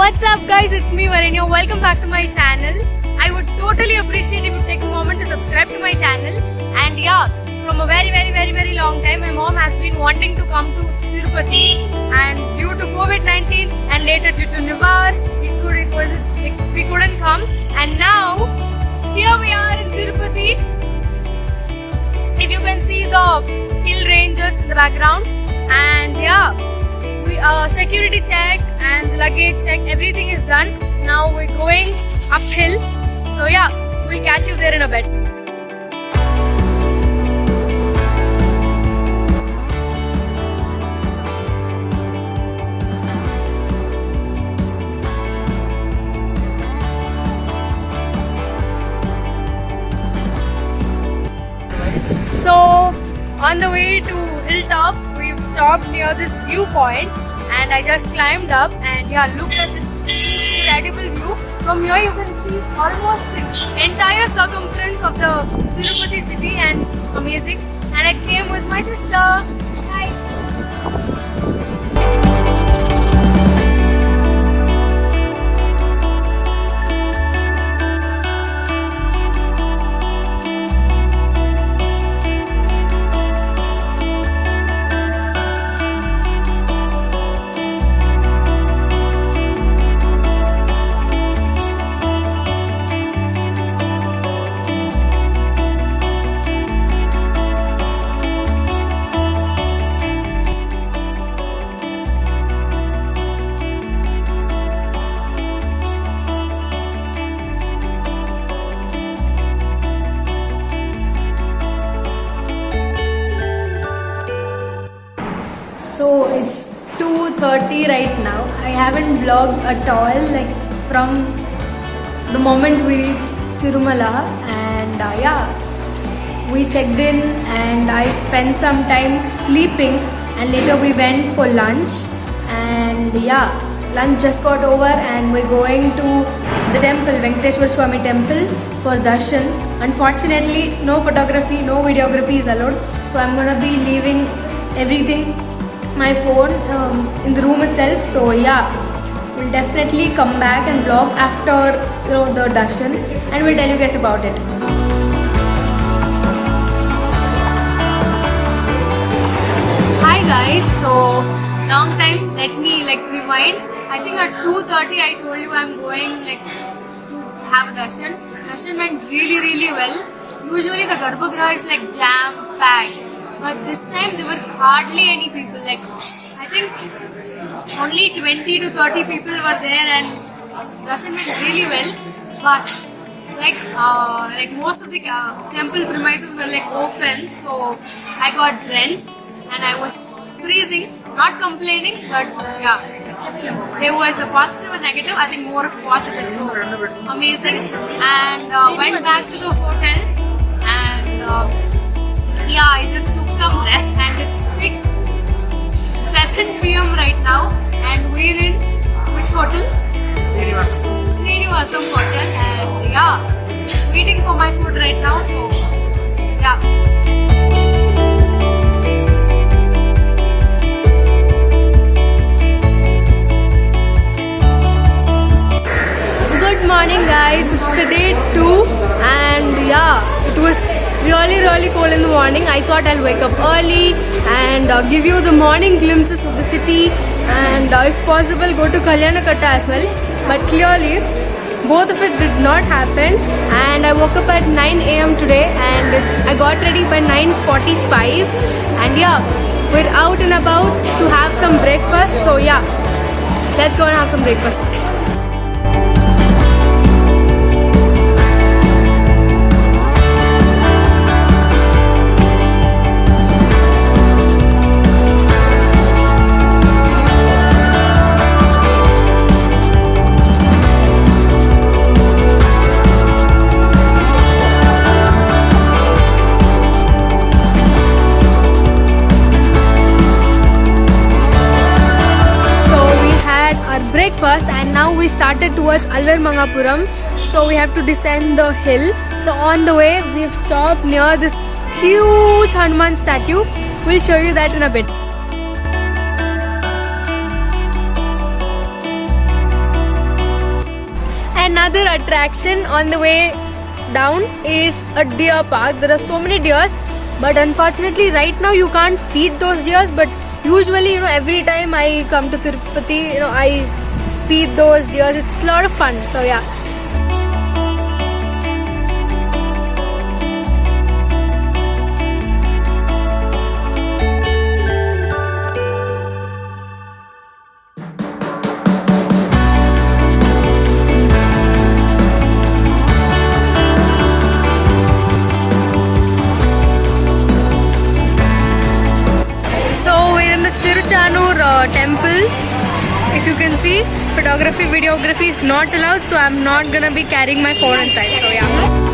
What's up guys, it's me Varenya. Welcome back to my channel. I would totally appreciate if you take a moment to subscribe to my channel. And yeah, from a very long time my mom has been wanting to come to Tirupati, and due to COVID-19 and later due to Nivar, we couldn't come, and now here we are in Tirupati. If you can see the hill ranges in the background, and yeah, security check and luggage check, everything is done. Now we're going uphill, so yeah, we'll catch you there in a bit. So on the way to hilltop, we've stopped near this viewpoint, and I just climbed up, and yeah, look at this incredible view. From here you can see almost the entire circumference of the Tirupati city, and it's amazing. And I came with my sister. Hi. So it's 2:30 right now. I haven't vlogged at all, like from the moment we reached Tirumala, and yeah, we checked in and I spent some time sleeping, and later we went for lunch, and yeah, lunch just got over and we're going to the temple, Venkateshwar Swami temple, for darshan. Unfortunately, no photography, no videography is allowed, so I'm gonna be leaving everything, my phone, in the room itself. So yeah, we'll definitely come back and vlog after the darshan, and we'll tell you guys about it. Hi guys, so long time, let me rewind. I think at 2:30 I told you I'm going to have a darshan. Darshan went really well. Usually the Garbhagriha is jam packed, but this time there were hardly any people. I think only 20 to 30 people were there, and darshan went really well. But most of the temple premises were open, so I got drenched and I was freezing. Not complaining, but yeah, there was a positive and negative. I think more of positive, so amazing. And went back to the hotel, and yeah, I just took some rest, and it's 7 p.m. right now, and we're in which hotel? Srinivasam hotel, and yeah, waiting for my food right now, so yeah. Good morning guys, it's the day 2, and yeah, it was really cold in the morning. I thought I'll wake up early and give you the morning glimpses of the city, and if possible go to Kalyanakatta as well, but clearly both of it did not happen. And I woke up at 9 a.m. today, and I got ready by 9:45, and yeah, we're out and about to have some breakfast. So yeah, let's go and have some breakfast. Breakfast, and now we started towards Alvar-Mangapuram, so we have to descend the hill. So on the way we've stopped near this huge Hanuman statue. We'll show you that in a bit. another attraction on the way down is a deer park. There are so many deers, but unfortunately right now you can't feed those deers. But usually, every time I come to Tirupati, I feed those deers. It's a lot of fun. So yeah. So we're in the Tiruchanur temple. If you can see, photography, videography is not allowed, so I'm not gonna be carrying my phone inside. So yeah.